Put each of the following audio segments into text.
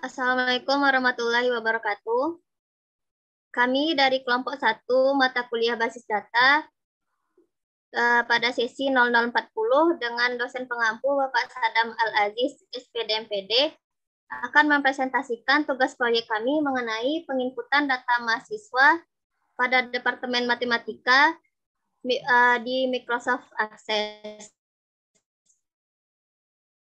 Assalamualaikum warahmatullahi wabarakatuh. Kami dari kelompok 1 mata kuliah basis data pada sesi 0040 dengan dosen pengampu Bapak Sadam Al-Aziz, SPD MPD, akan mempresentasikan tugas proyek kami mengenai penginputan data mahasiswa pada Departemen Matematika di Microsoft Access.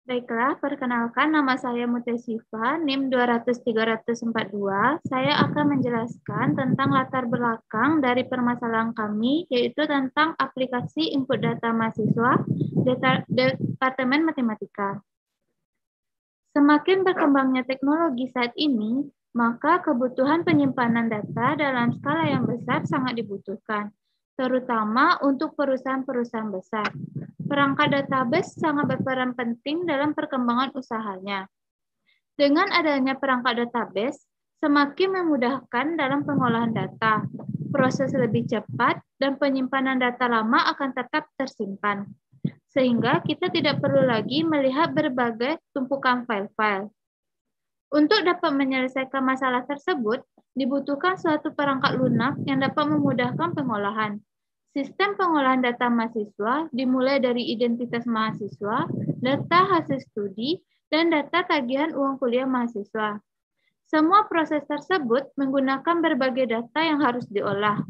Baiklah, perkenalkan nama saya Mutesifa, NIM 200-342. Saya akan menjelaskan tentang latar belakang dari permasalahan kami, yaitu tentang aplikasi input data mahasiswa Departemen Matematika. Semakin berkembangnya teknologi saat ini, maka kebutuhan penyimpanan data dalam skala yang besar sangat dibutuhkan, terutama untuk perusahaan-perusahaan besar. Perangkat database sangat berperan penting dalam perkembangan usahanya. Dengan adanya perangkat database, semakin memudahkan dalam pengolahan data, proses lebih cepat, dan penyimpanan data lama akan tetap tersimpan. Sehingga kita tidak perlu lagi melihat berbagai tumpukan file-file. Untuk dapat menyelesaikan masalah tersebut, dibutuhkan suatu perangkat lunak yang dapat memudahkan pengolahan. Sistem pengolahan data mahasiswa dimulai dari identitas mahasiswa, data hasil studi, dan data tagihan uang kuliah mahasiswa. Semua proses tersebut menggunakan berbagai data yang harus diolah.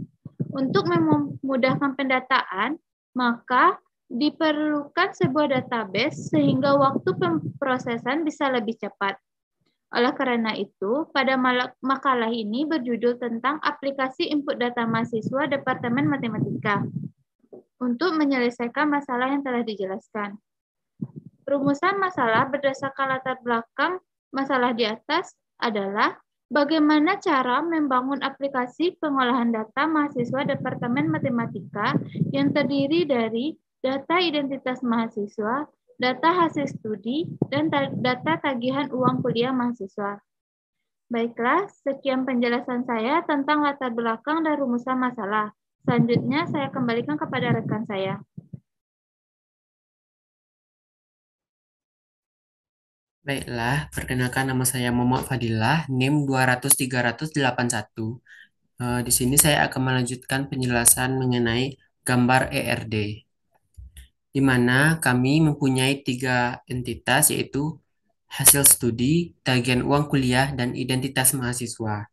Untuk memudahkan pendataan, maka diperlukan sebuah database sehingga waktu pemrosesan bisa lebih cepat. Oleh karena itu, pada makalah ini berjudul tentang aplikasi input data mahasiswa Departemen Matematika untuk menyelesaikan masalah yang telah dijelaskan. Rumusan masalah berdasarkan latar belakang masalah di atas adalah bagaimana cara membangun aplikasi pengolahan data mahasiswa Departemen Matematika yang terdiri dari data identitas mahasiswa, data hasil studi, dan data tagihan uang kuliah mahasiswa. Baiklah, sekian penjelasan saya tentang latar belakang dan rumusan masalah. Selanjutnya, saya kembalikan kepada rekan saya. Baiklah, perkenalkan nama saya Muhammad Fadilah, NIM 200-381. Di sini saya akan melanjutkan penjelasan mengenai gambar ERD, di mana kami mempunyai tiga entitas, yaitu hasil studi, tagihan uang kuliah, dan identitas mahasiswa.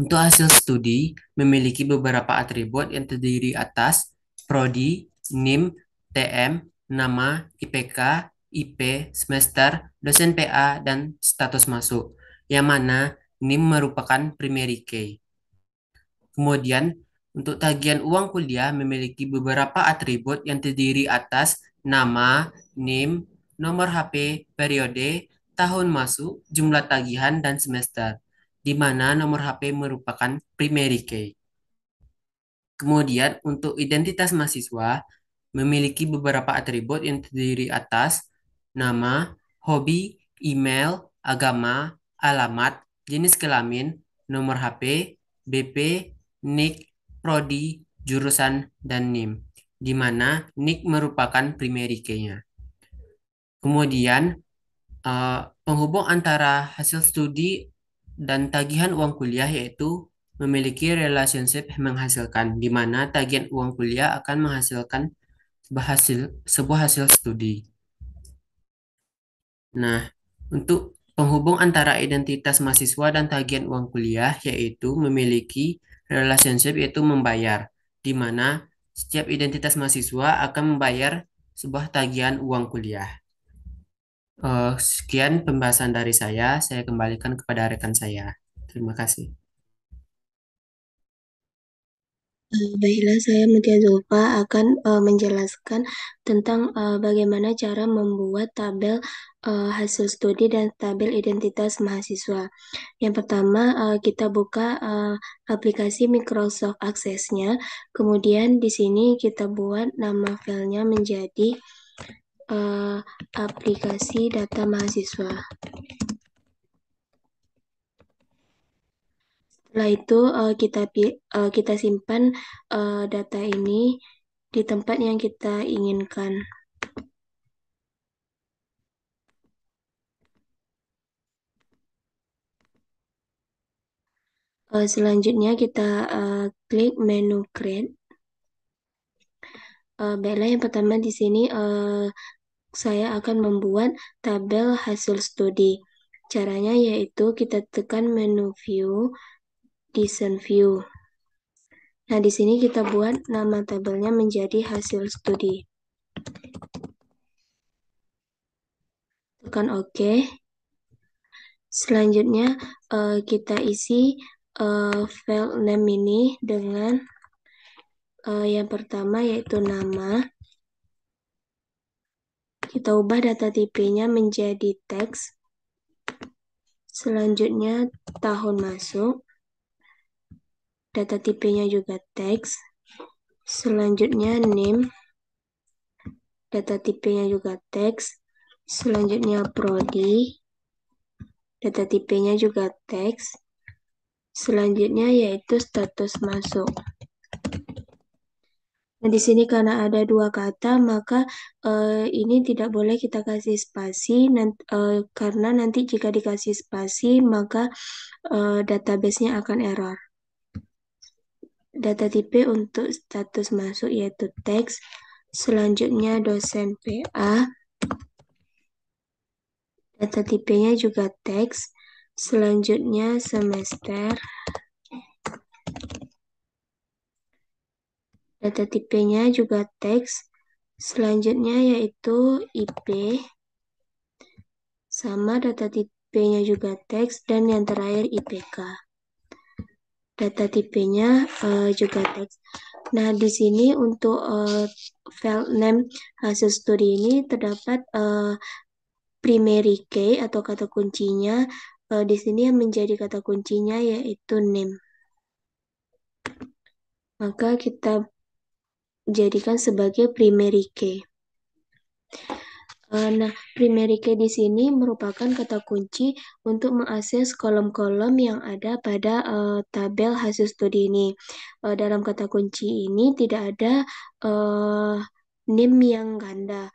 Untuk hasil studi, memiliki beberapa atribut yang terdiri atas prodi, NIM, TM, nama, IPK, IP, semester, dosen PA, dan status masuk, yang mana NIM merupakan primary key. Kemudian, untuk tagihan uang kuliah memiliki beberapa atribut yang terdiri atas nama, NIM, nomor HP, periode, tahun masuk, jumlah tagihan, dan semester, di mana nomor HP merupakan primary key. Kemudian, untuk identitas mahasiswa memiliki beberapa atribut yang terdiri atas nama, hobi, email, agama, alamat, jenis kelamin, nomor HP, BP, NIK, prodi, jurusan, dan NIM, di mana NIK merupakan primary key-nya. Kemudian, penghubung antara hasil studi dan tagihan uang kuliah yaitu memiliki relationship menghasilkan, di mana tagihan uang kuliah akan menghasilkan sebuah hasil studi. Nah, untuk penghubung antara identitas mahasiswa dan tagihan uang kuliah yaitu memiliki relationship yaitu membayar, di mana setiap identitas mahasiswa akan membayar sebuah tagihan uang kuliah. Sekian pembahasan dari saya kembalikan kepada rekan saya. Terima kasih. Baiklah, saya Mutia Zulfa akan menjelaskan tentang bagaimana cara membuat tabel hasil studi dan tabel identitas mahasiswa. Yang pertama, kita buka aplikasi Microsoft Access-nya. Kemudian di sini kita buat nama filenya menjadi aplikasi data mahasiswa. Setelah itu kita simpan data ini di tempat yang kita inginkan. Selanjutnya kita klik menu Create. Baiklah, yang pertama di sini saya akan membuat tabel hasil studi. Caranya yaitu kita tekan menu View, Design View. Nah, di sini kita buat nama tabelnya menjadi hasil studi. Tekan OK. Selanjutnya kita isi file name ini dengan yang pertama yaitu nama. Kita ubah data tipe-nya menjadi teks. Selanjutnya tahun masuk. Data tipe-nya juga teks. Selanjutnya name. Data tipenya juga teks. Selanjutnya prodi. Data tipenya juga teks. Selanjutnya yaitu status masuk. Nah, di sini karena ada dua kata, maka ini tidak boleh kita kasih spasi, karena nanti jika dikasih spasi, maka database-nya akan error. Data tipe untuk status masuk yaitu teks. Selanjutnya dosen PA. Data tipenya juga teks. Selanjutnya semester. Data tipenya juga teks. Selanjutnya yaitu IP. Sama data tipenya juga teks. Dan yang terakhir IPK. Data tipenya juga teks. Nah, di sini untuk file name hasil studi ini terdapat primary key atau kata kuncinya. Di sini yang menjadi kata kuncinya yaitu name. Maka kita jadikan sebagai primary key. Nah, primary key di sini merupakan kata kunci untuk mengakses kolom-kolom yang ada pada tabel hasil studi ini. Dalam kata kunci ini tidak ada name yang ganda,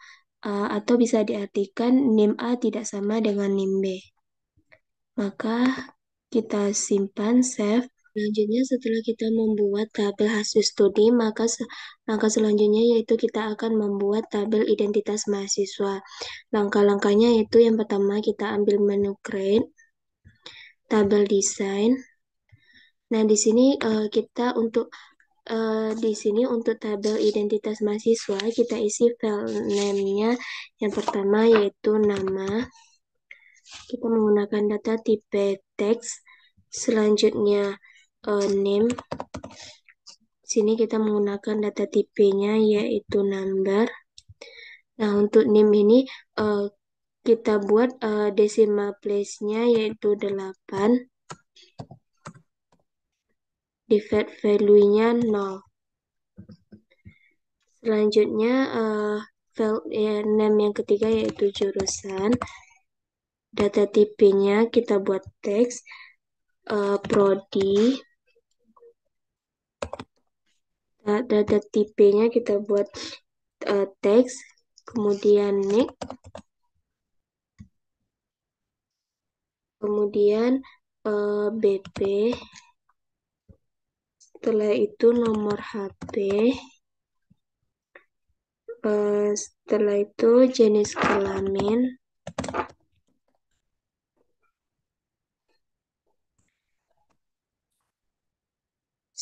atau bisa diartikan name A tidak sama dengan name B. Maka kita simpan, save. Selanjutnya setelah kita membuat tabel hasil studi, maka langkah selanjutnya yaitu kita akan membuat tabel identitas mahasiswa. Langkah-langkahnya yaitu yang pertama kita ambil menu Create, tabel Design. Nah, di sini kita untuk tabel identitas mahasiswa kita isi file name-nya yang pertama yaitu nama. Kita menggunakan data tipe teks. Selanjutnya name. Sini kita menggunakan data tipenya yaitu number. Nah, untuk name ini kita buat decimal place-nya yaitu 8. Default value-nya 0. Selanjutnya file name yang ketiga yaitu jurusan. Data tipenya kita buat teks. Prodi. Data tipenya kita buat teks. Kemudian next. Kemudian BP. Setelah itu nomor HP. Setelah itu jenis kelamin.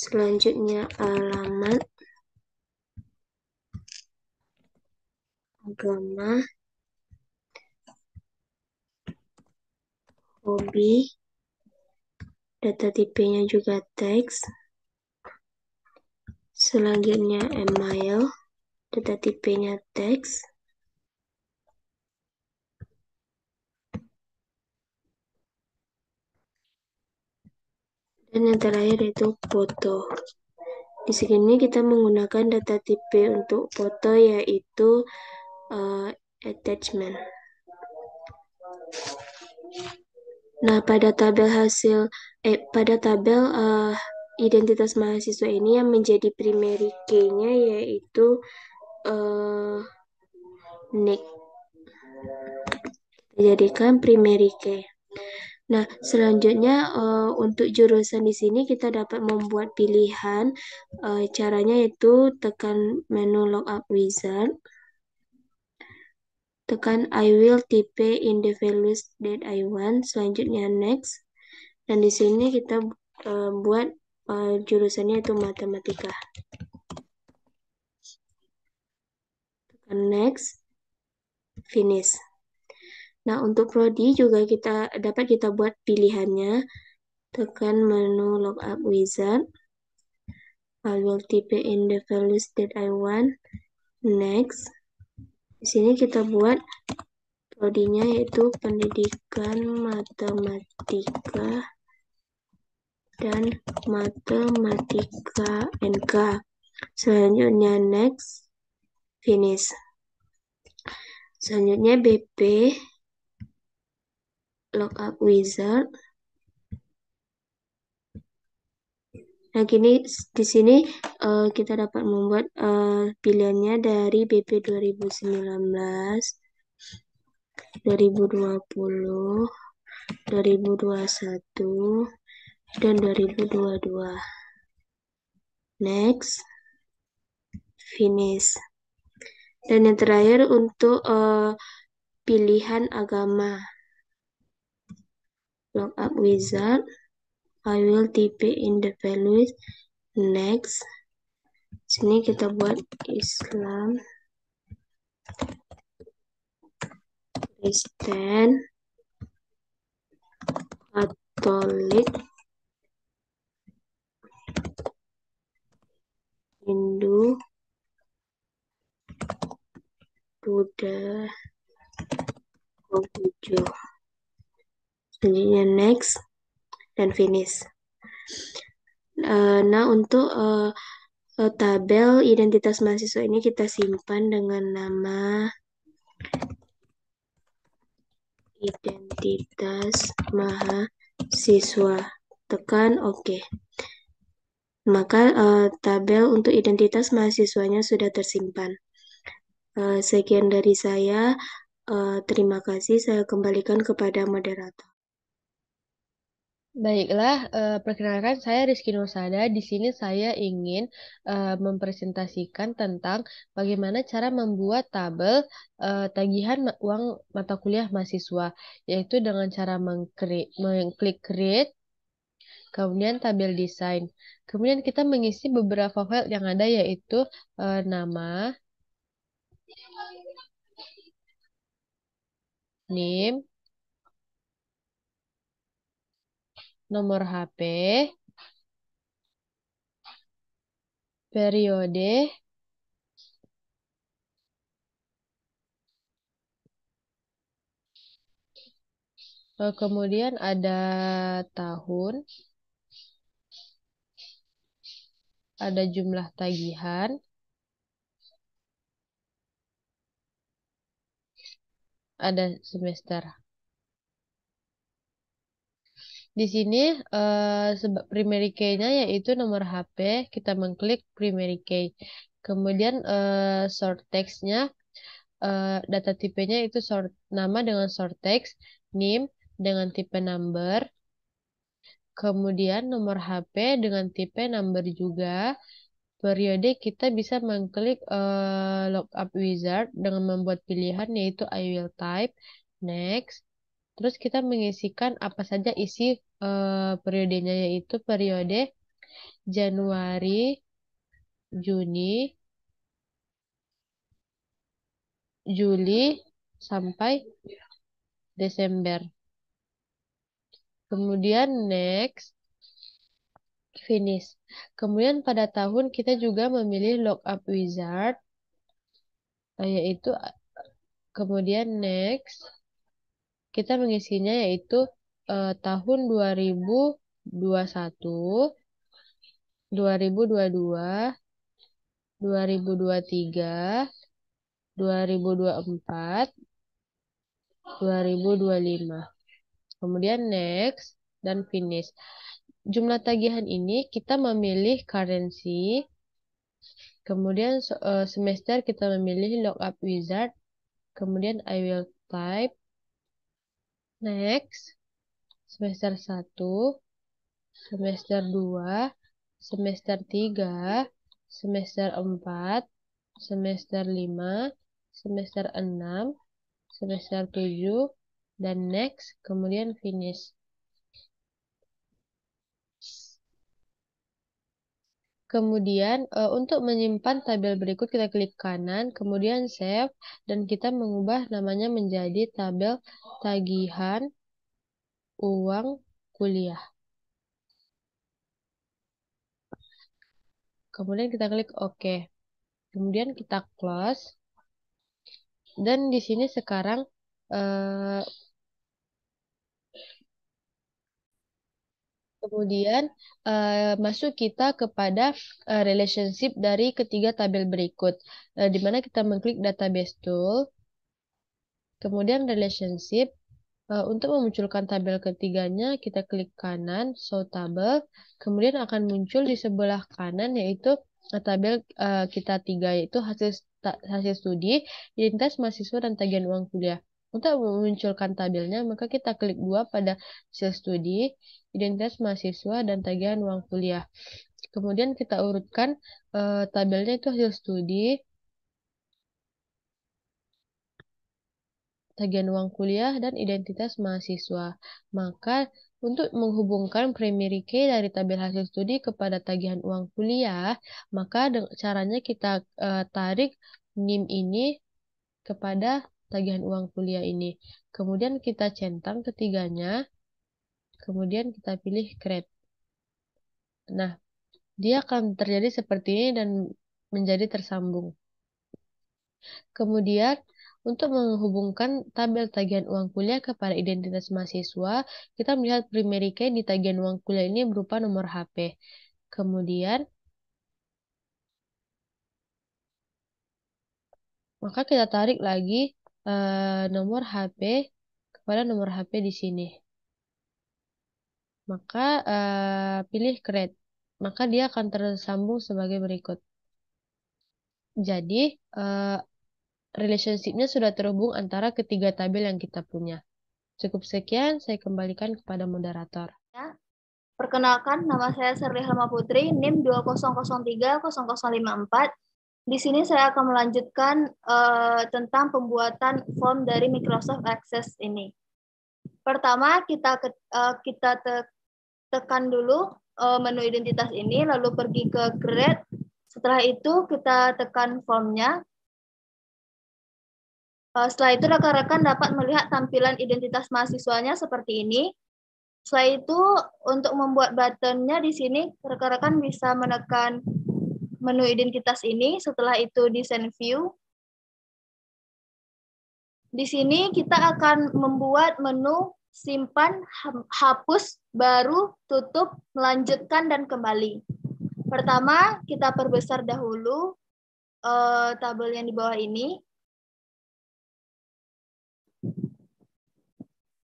Selanjutnya alamat. Agama. Hobi. Data tipenya juga teks. Selanjutnya email. Data tipenya teks. Dan yang terakhir yaitu foto. Di sini kita menggunakan data tipe untuk foto yaitu attachment. Nah, pada tabel identitas mahasiswa ini yang menjadi primary key-nya yaitu nick. Kita jadikan primary key. Nah, selanjutnya untuk jurusan di sini kita dapat membuat pilihan. Caranya yaitu tekan menu Lookup Wizard, tekan I will type in the values that I want, selanjutnya next. Dan di sini kita buat jurusannya itu matematika. Tekan next, finish. Nah, untuk prodi juga dapat kita buat pilihannya. Tekan menu Lookup Wizard. I will type in the values that I want. Next. Di sini kita buat prodinya yaitu pendidikan matematika dan matematika NK. Selanjutnya next, finish. Selanjutnya BP, Lookup Wizard. Nah, kini di sini kita dapat membuat pilihannya dari BP 2019, 2020, 2021, dan 2022. Next, finish. Dan yang terakhir untuk pilihan agama. Lookup Wizard. I will type in the values. Next. Sini kita buat Islam, Kristen, Katolik, Hindu, Buddha, Konghucu. Selanjutnya next dan finish. Nah, untuk tabel identitas mahasiswa ini kita simpan dengan nama identitas mahasiswa. Tekan OK. Maka tabel untuk identitas mahasiswanya sudah tersimpan. Sekian dari saya. Terima kasih. Saya kembalikan kepada moderator. Baiklah, perkenalkan saya Rizky Nursada. Di sini saya ingin mempresentasikan tentang bagaimana cara membuat tabel tagihan uang mata kuliah mahasiswa, yaitu dengan cara mengklik create, kemudian tabel desain. Kemudian kita mengisi beberapa file yang ada, yaitu nama, NIM, nomor HP, periode, kemudian ada tahun, ada jumlah tagihan, ada semester. Di sini primary key-nya yaitu nomor HP, kita mengklik primary key. Kemudian short text-nya, data tipenya itu nama dengan short text, NIM dengan tipe number, kemudian nomor HP dengan tipe number juga. Periode kita bisa mengklik Lookup Wizard dengan membuat pilihan yaitu I will type, next. Terus kita mengisikan apa saja isi periodenya, yaitu periode Januari, Juni, Juli, sampai Desember. Kemudian next, finish. Kemudian pada tahun kita juga memilih Lookup Wizard, yaitu kemudian next. Kita mengisinya yaitu tahun 2021, 2022, 2023, 2024, 2025. Kemudian next dan finish. Jumlah tagihan ini kita memilih currency. Kemudian semester kita memilih Lookup Wizard. Kemudian I will type. Next. semester 1, semester 2, semester 3, semester 4, semester 5, semester 6, semester 7, dan next, kemudian finish. Kemudian untuk menyimpan tabel berikut kita klik kanan, kemudian save, dan kita mengubah namanya menjadi tabel tagihan uang kuliah. Kemudian kita klik OK. Kemudian kita close. Dan di sini sekarang kemudian masuk kita kepada relationship dari ketiga tabel berikut. Di mana kita mengklik database tool. Kemudian relationship. Untuk memunculkan tabel ketiganya, kita klik kanan, show table. Kemudian akan muncul di sebelah kanan, yaitu tabel kita tiga, yaitu hasil studi, identitas mahasiswa, dan tagihan uang kuliah. Untuk memunculkan tabelnya, maka kita klik 2 pada hasil studi, identitas mahasiswa, dan tagihan uang kuliah. Kemudian kita urutkan tabelnya itu hasil studi, tagihan uang kuliah, dan identitas mahasiswa. Maka untuk menghubungkan primary key dari tabel hasil studi kepada tagihan uang kuliah, maka caranya kita tarik NIM ini kepada tagihan uang kuliah ini. Kemudian kita centang ketiganya, kemudian kita pilih create. Nah, dia akan terjadi seperti ini dan menjadi tersambung. Kemudian, untuk menghubungkan tabel tagihan uang kuliah kepada identitas mahasiswa, kita melihat primary key di tagihan uang kuliah ini berupa nomor HP. Kemudian, maka kita tarik lagi nomor HP kepada nomor HP di sini. Maka pilih create. Maka dia akan tersambung sebagai berikut. Jadi, relationship-nya sudah terhubung antara ketiga tabel yang kita punya. Cukup sekian, saya kembalikan kepada moderator. Ya. Perkenalkan, nama saya Serli Helma Putri, NIM 20030054. Di sini saya akan melanjutkan tentang pembuatan form dari Microsoft Access ini. Pertama, kita tekan dulu menu identitas ini, lalu pergi ke Create. Setelah itu, kita tekan formnya. Setelah itu, rekan-rekan dapat melihat tampilan identitas mahasiswanya seperti ini. Setelah itu, untuk membuat buttonnya di sini, rekan-rekan bisa menekan menu identitas ini. Setelah itu, design view. Di sini, kita akan membuat menu simpan, hapus, baru, tutup, melanjutkan, dan kembali. Pertama, kita perbesar dahulu tabel yang di bawah ini.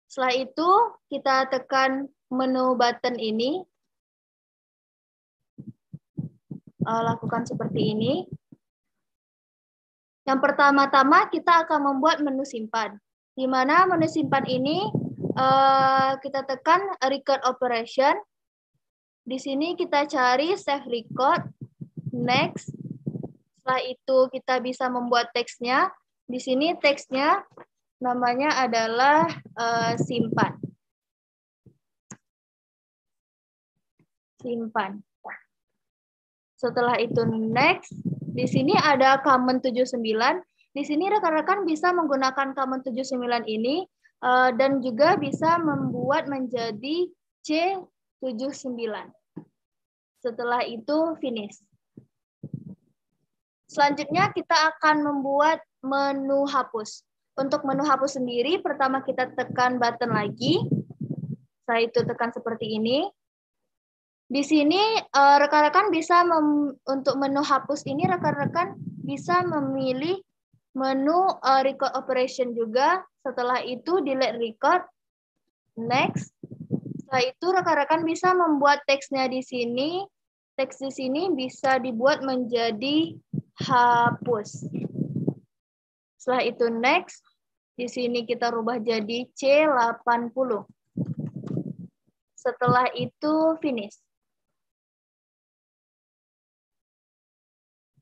Setelah itu, kita tekan menu button ini. Lakukan seperti ini. Yang pertama-tama, kita akan membuat menu simpan. Di mana menu simpan ini, kita tekan record operation. Di sini kita cari save record, next. Setelah itu, kita bisa membuat teksnya. Di sini teksnya namanya adalah simpan. Simpan. Setelah itu next. Di sini ada command 79. Di sini rekan-rekan bisa menggunakan command 79 ini dan juga bisa membuat menjadi C79. Setelah itu finish. Selanjutnya kita akan membuat menu hapus. Untuk menu hapus sendiri, pertama kita tekan button lagi. Setelah itu tekan seperti ini. Di sini rekan-rekan bisa untuk menu hapus ini rekan-rekan bisa memilih menu record operation juga. Setelah itu delete record, next. Setelah itu rekan-rekan bisa membuat teksnya di sini. Teks di sini bisa dibuat menjadi hapus. Setelah itu next. Di sini kita rubah jadi C80. setelah itu finish.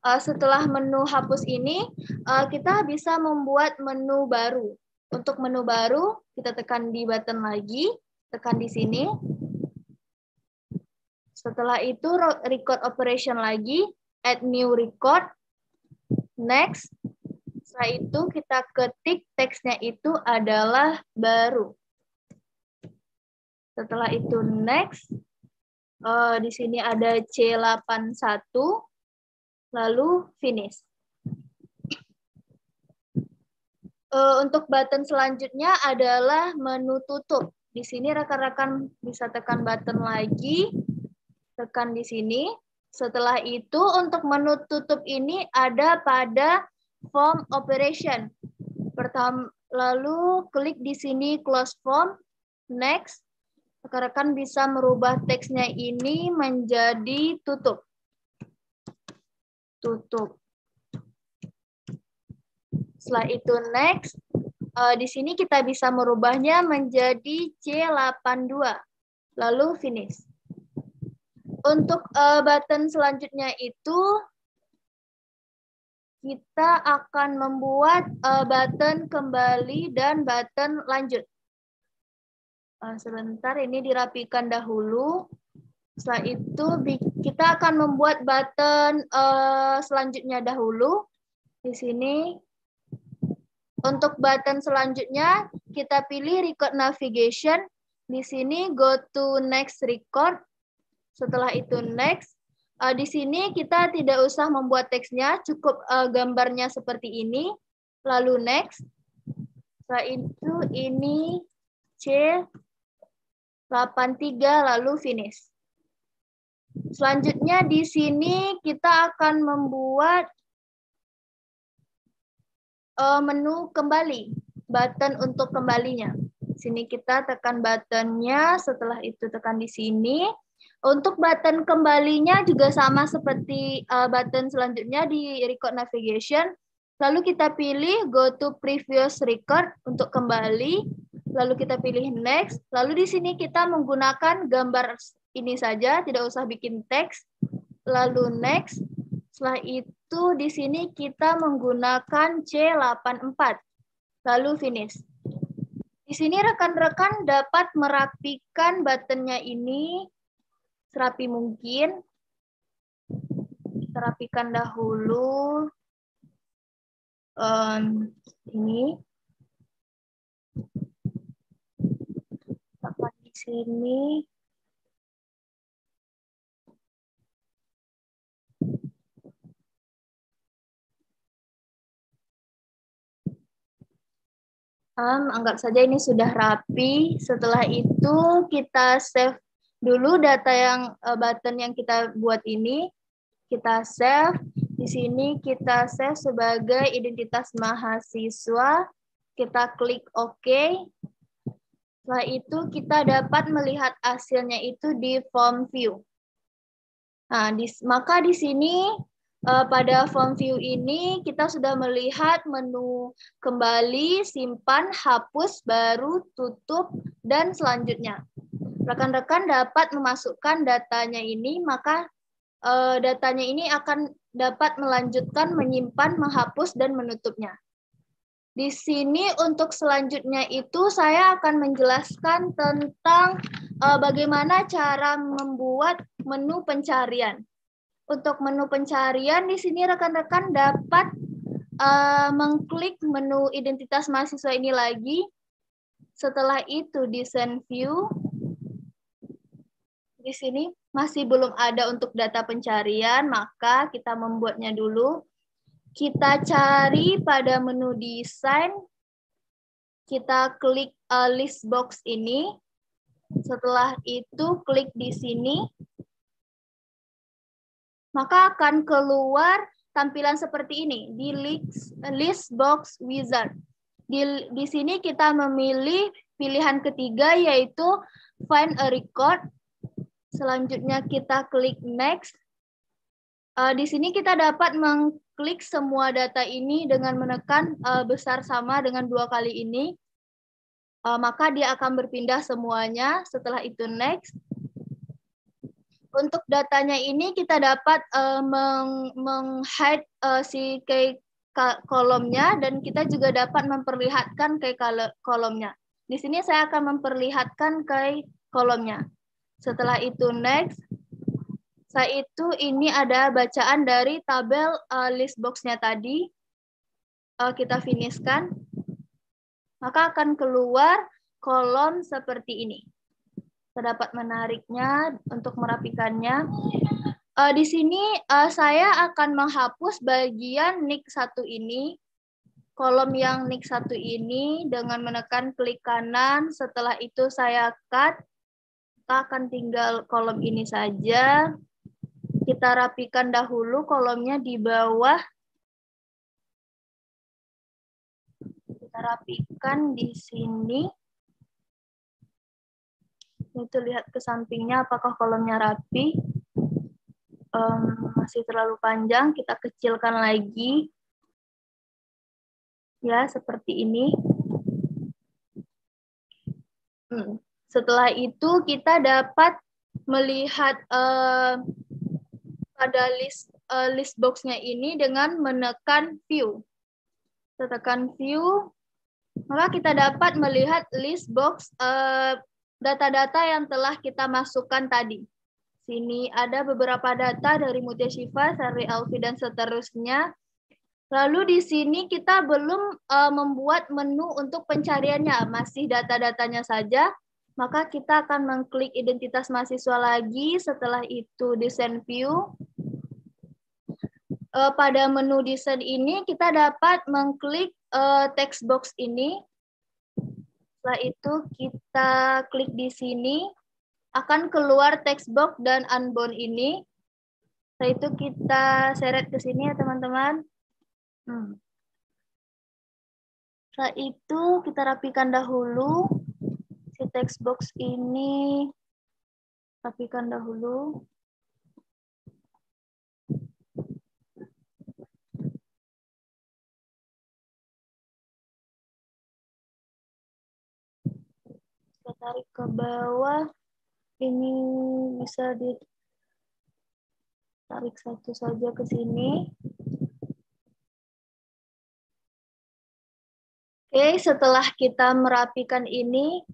Setelah menu hapus ini, kita bisa membuat menu baru. Untuk menu baru, kita tekan di button lagi, tekan di sini. Setelah itu record operation lagi, add new record, next. Setelah itu kita ketik teksnya itu adalah baru. Setelah itu next, di sini ada C81, lalu finish. Untuk button selanjutnya adalah menu tutup. Di sini rekan-rekan bisa tekan button lagi, tekan di sini. Setelah itu untuk menu tutup ini ada pada form operation. Pertama, lalu klik di sini close form, next. Rekan-rekan bisa merubah teksnya ini menjadi tutup. Tutup. Setelah itu next. Di sini kita bisa merubahnya menjadi C82. Lalu finish. Untuk button selanjutnya itu kita akan membuat button kembali dan button lanjut. Sebentar, ini dirapikan dahulu. Setelah itu kita akan membuat button selanjutnya dahulu. Di sini untuk button selanjutnya kita pilih record navigation. Di sini go to next record. Setelah itu next. Di sini kita tidak usah membuat teksnya, cukup gambarnya seperti ini. Lalu next. Setelah itu ini C83 lalu finish. Selanjutnya di sini kita akan membuat menu kembali, button untuk kembalinya. Sini kita tekan buttonnya, setelah itu tekan di sini. Untuk button kembalinya juga sama seperti button selanjutnya di record navigation. Lalu kita pilih go to previous record untuk kembali. Lalu kita pilih next. Lalu di sini kita menggunakan gambar ini saja, tidak usah bikin teks. Lalu next. Setelah itu di sini kita menggunakan C84. Lalu finish. Di sini rekan-rekan dapat merapikan buttonnya ini serapi mungkin. Kita rapikan dahulu. Ini. Tekan di sini. Anggap saja ini sudah rapi. Setelah itu kita save dulu data yang button yang kita buat ini. Kita save. Di sini kita save sebagai identitas mahasiswa. Kita klik OK. Setelah itu kita dapat melihat hasilnya itu di form view. Nah, maka di sini pada form view ini kita sudah melihat menu kembali, simpan, hapus, baru, tutup, dan selanjutnya. Rekan-rekan dapat memasukkan datanya ini, maka datanya ini akan dapat melanjutkan, menyimpan, menghapus, dan menutupnya. Di sini untuk selanjutnya itu saya akan menjelaskan tentang bagaimana cara membuat menu pencarian. Untuk menu pencarian, di sini rekan-rekan dapat mengklik menu identitas mahasiswa ini lagi. Setelah itu design view. Di sini masih belum ada untuk data pencarian, maka kita membuatnya dulu. Kita cari pada menu desain. Kita klik list box ini. Setelah itu klik di sini. Maka akan keluar tampilan seperti ini di list box wizard. Di sini kita memilih pilihan ketiga yaitu find a record. Selanjutnya kita klik next. Di sini kita dapat mengklik semua data ini dengan menekan besar sama dengan 2 kali ini. maka dia akan berpindah semuanya. Setelah itu next. Untuk datanya ini kita dapat meng-hide si key kolomnya, dan kita juga dapat memperlihatkan key kolomnya. Di sini saya akan memperlihatkan key kolomnya. Setelah itu next. Setelah itu ini ada bacaan dari tabel list box-nya tadi. Kita finishkan. Maka akan keluar kolom seperti ini. Kita dapat menariknya untuk merapikannya. Di sini saya akan menghapus bagian nik 1 ini. Kolom yang nik 1 ini dengan menekan klik kanan. Setelah itu saya cut. Kita akan tinggal kolom ini saja. Kita rapikan dahulu kolomnya di bawah. Kita rapikan di sini. Itu lihat ke sampingnya apakah kolomnya rapi. Masih terlalu panjang, kita kecilkan lagi. Ya, seperti ini. Setelah itu kita dapat melihat pada list box-nya ini dengan menekan view. Kita tekan view, maka kita dapat melihat list box data-data yang telah kita masukkan tadi. Sini ada beberapa data dari Mutia Syifa, Sari Alfi, dan seterusnya. Lalu di sini kita belum membuat menu untuk pencariannya, masih data-datanya saja. Maka kita akan mengklik identitas mahasiswa lagi, setelah itu desain view. Pada menu desain ini kita dapat mengklik text box ini. Setelah itu kita klik di sini, akan keluar text box dan unbound ini. Setelah itu kita seret ke sini ya teman-teman. Setelah itu kita rapikan dahulu si text box ini. Rapikan dahulu. Kita tarik ke bawah. Ini bisa ditarik satu saja ke sini. Oke, setelah kita merapikan ini,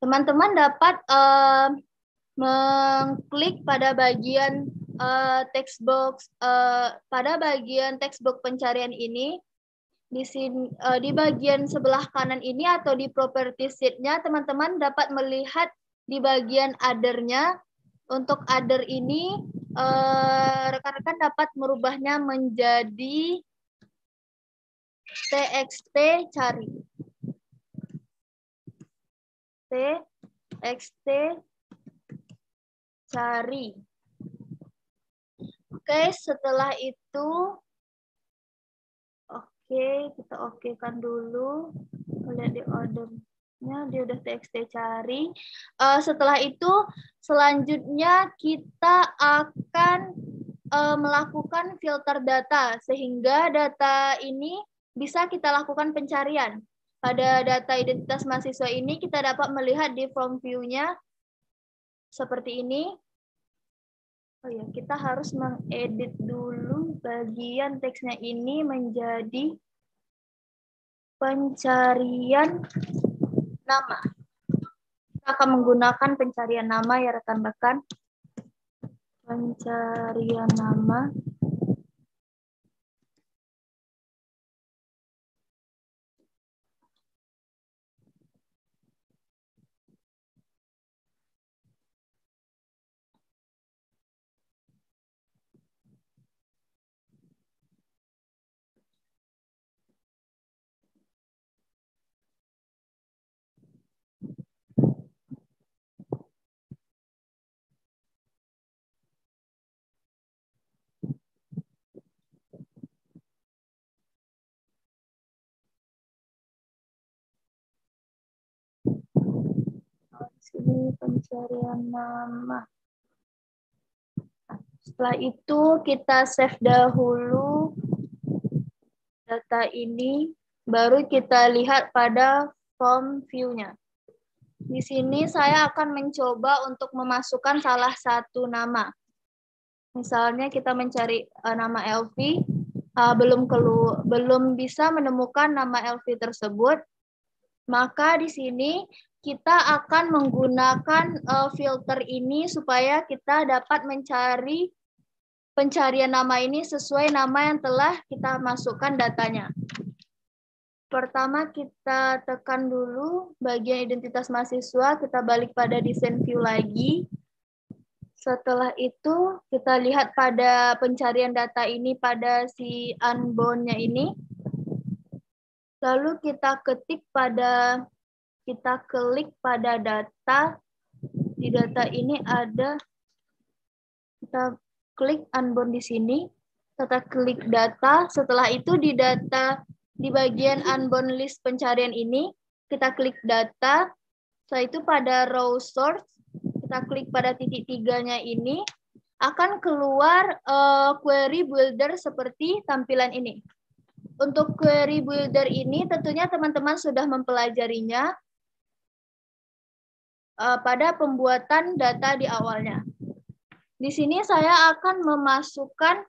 teman-teman dapat mengklik pada bagian text box, pada bagian text box pencarian ini. Di sini, di bagian sebelah kanan ini atau di property sheet-nya, teman-teman dapat melihat di bagian other-nya. Untuk other ini, rekan-rekan dapat merubahnya menjadi txt cari. Txt cari. Oke, setelah itu, kita okekan dulu. Lihat di ordernya, dia udah txt cari. Setelah itu, selanjutnya kita akan melakukan filter data, sehingga data ini bisa kita lakukan pencarian. Pada data identitas mahasiswa ini, kita dapat melihat di from view-nya seperti ini. Oh ya, kita harus mengedit dulu bagian teksnya ini menjadi pencarian nama. Kita akan menggunakan pencarian nama ya rekan-rekan. Pencarian nama. Sini pencarian nama. Setelah itu kita save dahulu data ini baru kita lihat pada form view-nya. Di sini saya akan mencoba untuk memasukkan salah satu nama. Misalnya kita mencari nama Elvi, belum bisa menemukan nama Elvi tersebut, maka di sini kita akan menggunakan filter ini supaya kita dapat mencari pencarian nama ini sesuai nama yang telah kita masukkan datanya. Pertama kita tekan dulu bagian identitas mahasiswa, kita balik pada desain view lagi. Setelah itu kita lihat pada pencarian data ini pada si unbound-nya ini. Lalu kita klik pada data. Di data ini ada, kita klik unbound di sini, kita klik data. Setelah itu di data di bagian unbound list pencarian ini, kita klik data. Setelah itu pada row source, kita klik pada titik tiganya ini, akan keluar query builder seperti tampilan ini. Untuk query builder ini tentunya teman-teman sudah mempelajarinya pada pembuatan data di awalnya. Di sini saya akan memasukkan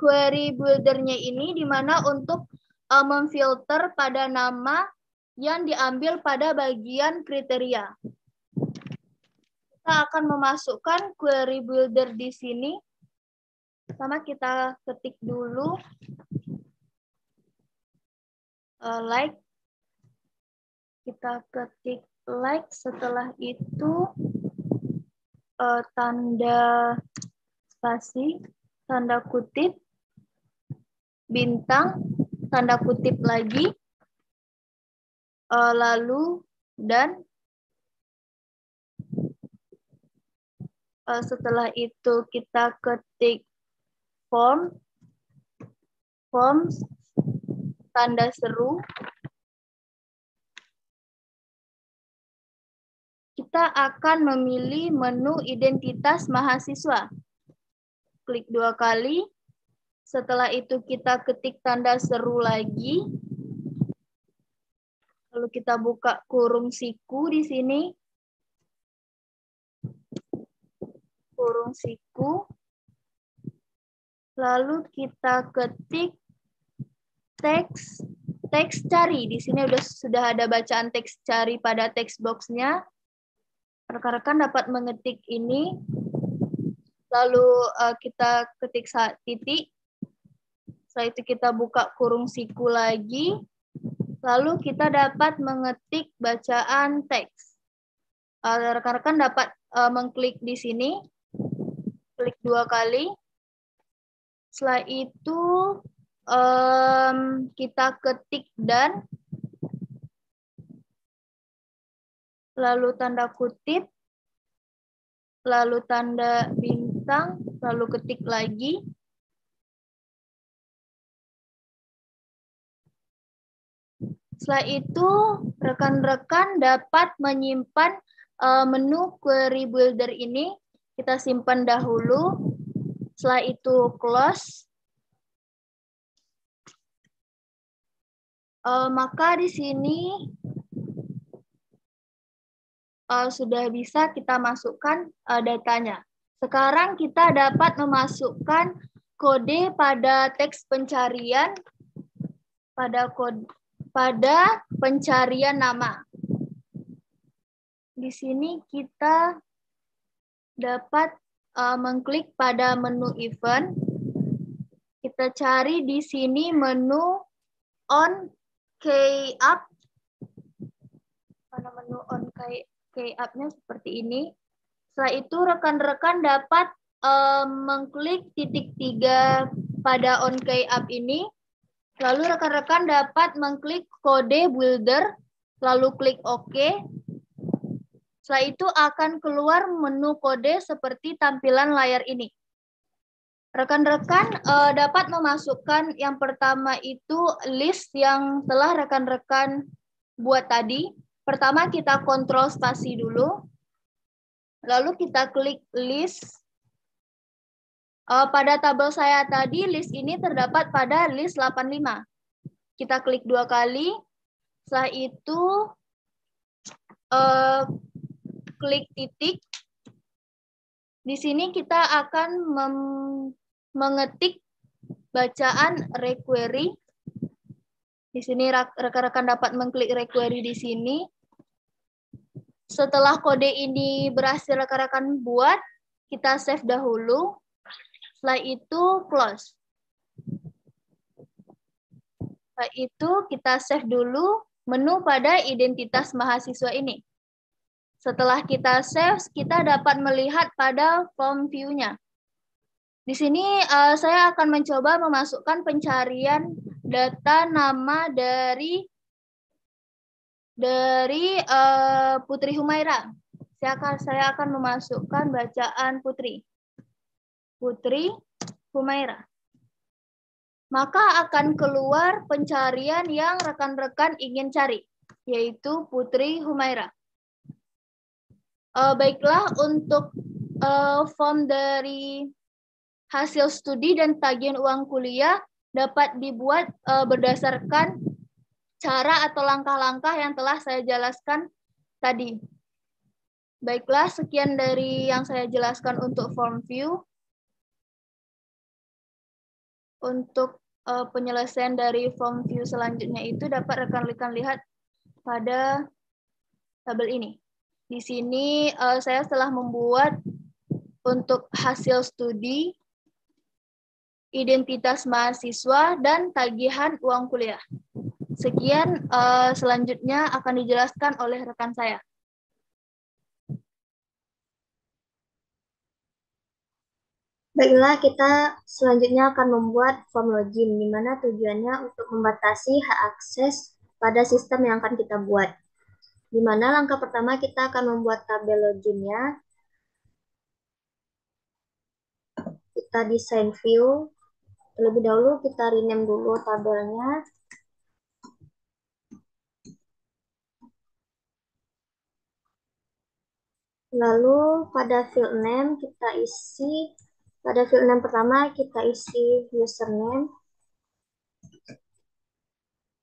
query builder-nya ini di mana untuk memfilter pada nama yang diambil pada bagian kriteria. Kita akan memasukkan query builder di sini. Pertama kita ketik dulu like. Kita ketik like, setelah itu tanda spasi, tanda kutip, bintang, tanda kutip lagi, lalu dan setelah itu kita ketik forms, tanda seru. Kita akan memilih menu identitas mahasiswa. Klik 2 kali. Setelah itu kita ketik tanda seru lagi. Lalu kita buka kurung siku di sini. Kurung siku. Lalu kita ketik teks cari. Di sini sudah ada bacaan teks cari pada text box-nya. Rekan-rekan dapat mengetik ini, lalu kita ketik titik, setelah itu kita buka kurung siku lagi, lalu kita dapat mengetik bacaan teks. Rekan-rekan dapat mengklik di sini, klik 2 kali, setelah itu kita ketik dan, lalu tanda kutip, lalu tanda bintang, lalu ketik lagi. Setelah itu, rekan-rekan dapat menyimpan menu query builder ini. Kita simpan dahulu. Setelah itu close. Maka di sini sudah bisa kita masukkan datanya. Sekarang kita dapat memasukkan kode pada teks pencarian pada pencarian nama. Di sini kita dapat mengklik pada menu event. Kita cari di sini menu on key up. Mana menu on key up-nya seperti ini. Setelah itu rekan-rekan dapat mengklik titik 3 pada on key up ini. Lalu rekan-rekan dapat mengklik kode builder, lalu klik OK. Setelah itu akan keluar menu kode seperti tampilan layar ini. Rekan-rekan dapat memasukkan yang pertama itu list yang telah rekan-rekan buat tadi. Pertama kita kontrol spasi dulu. Lalu kita klik list. Pada tabel saya tadi, list ini terdapat pada list 85. Kita klik 2 kali. Setelah itu, klik titik. Di sini kita akan mengetik bacaan requery. Di sini rekan-rekan dapat mengklik requery di sini. Setelah kode ini berhasil rekan-rekan buat, kita save dahulu. Setelah itu close. Setelah itu kita save dulu menu pada identitas mahasiswa ini. Setelah kita save, kita dapat melihat pada form view-nya. Di sini saya akan mencoba memasukkan pencarian data nama dari Putri Humaira. Saya akan memasukkan bacaan Putri Humaira. Maka akan keluar pencarian yang rekan-rekan ingin cari, yaitu Putri Humaira. Baiklah, untuk form dari hasil studi dan tagihan uang kuliah dapat dibuat berdasarkan cara atau langkah-langkah yang telah saya jelaskan tadi. Baiklah, sekian dari yang saya jelaskan untuk form view. Untuk penyelesaian dari form view selanjutnya itu dapat rekan-rekan lihat pada tabel ini. Di sini saya telah membuat untuk hasil studi, identitas mahasiswa, dan tagihan uang kuliah. Sekian, selanjutnya akan dijelaskan oleh rekan saya. Baiklah, kita selanjutnya akan membuat form login, di mana tujuannya untuk membatasi hak akses pada sistem yang akan kita buat. Di mana langkah pertama kita akan membuat tabel loginnya. Kita desain view. Terlebih dahulu kita rename dulu tabelnya. Lalu pada field name kita isi, pada field name pertama kita isi username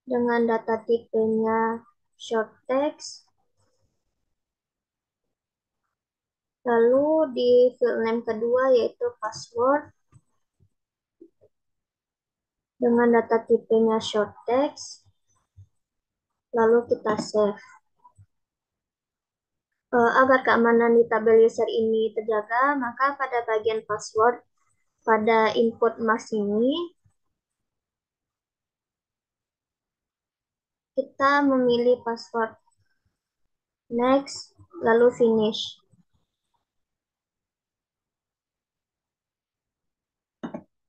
dengan data tipenya short text. Lalu di field name kedua yaitu password dengan data tipenya short text. Lalu kita save. Agar keamanan di tabel user ini terjaga, maka pada bagian password pada input mas ini kita memilih password next lalu finish.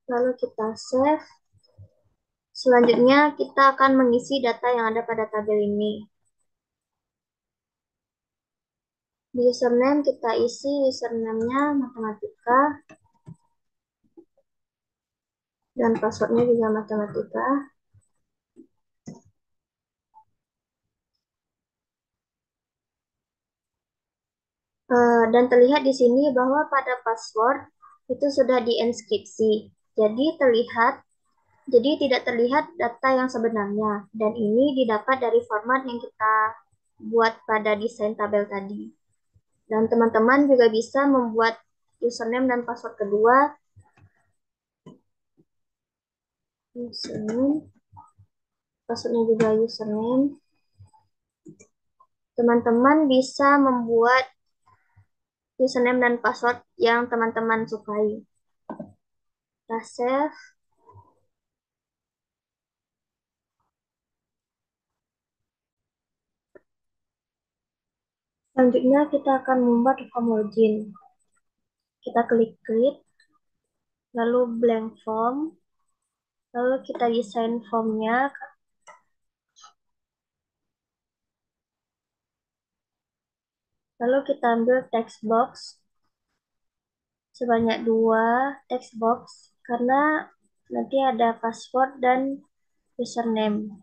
Lalu kita save. Selanjutnya kita akan mengisi data yang ada pada tabel ini. Di username kita isi username-nya matematika dan passwordnya juga matematika. Dan terlihat di sini bahwa pada password itu sudah dienkripsi. Jadi tidak terlihat data yang sebenarnya. Dan ini didapat dari format yang kita buat pada desain tabel tadi. Dan teman-teman juga bisa membuat username dan password kedua. Username. Passwordnya juga username. Teman-teman bisa membuat username dan password yang teman-teman sukai. Kita save. Selanjutnya kita akan membuat form login. Kita klik create, lalu blank form, lalu kita desain formnya. Lalu kita ambil text box sebanyak 2 text box karena nanti ada password dan username.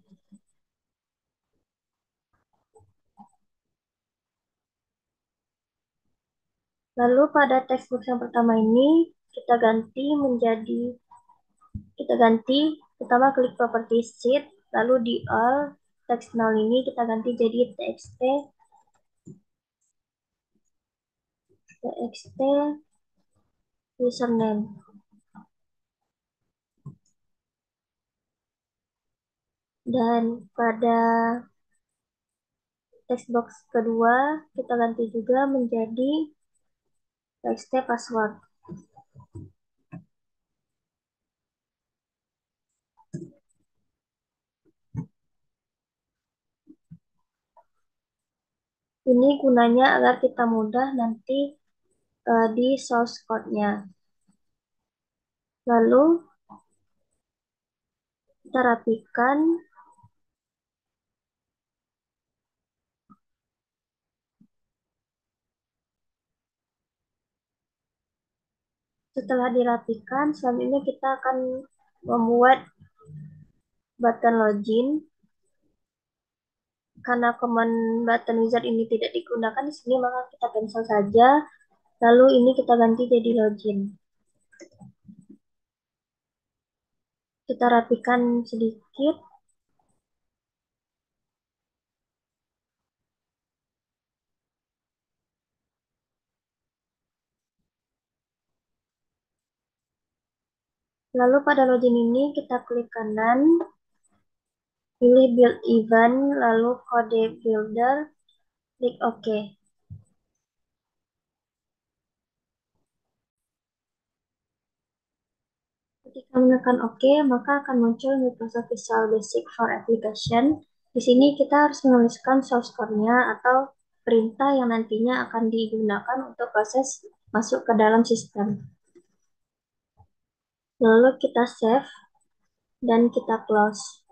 Lalu pada text box yang pertama ini kita pertama klik property sheet, lalu di all text null ini kita ganti jadi txt username. Dan pada text box kedua kita ganti juga menjadi txt password. Ini gunanya agar kita mudah nanti di source code-nya. Lalu kita rapikan setelah dirapikan, selanjutnya kita akan membuat button login. Karena command button wizard ini tidak digunakan di sini, maka kita cancel saja. Lalu ini kita ganti jadi login. Kita rapikan sedikit. Lalu pada login ini kita klik kanan, pilih build event, lalu kode builder, klik OK. Ketika menekan OK, maka akan muncul Microsoft Visual Basic for Application. Di sini kita harus menuliskan source code-nya atau perintah yang nantinya akan digunakan untuk proses masuk ke dalam sistem. Lalu kita save dan kita close.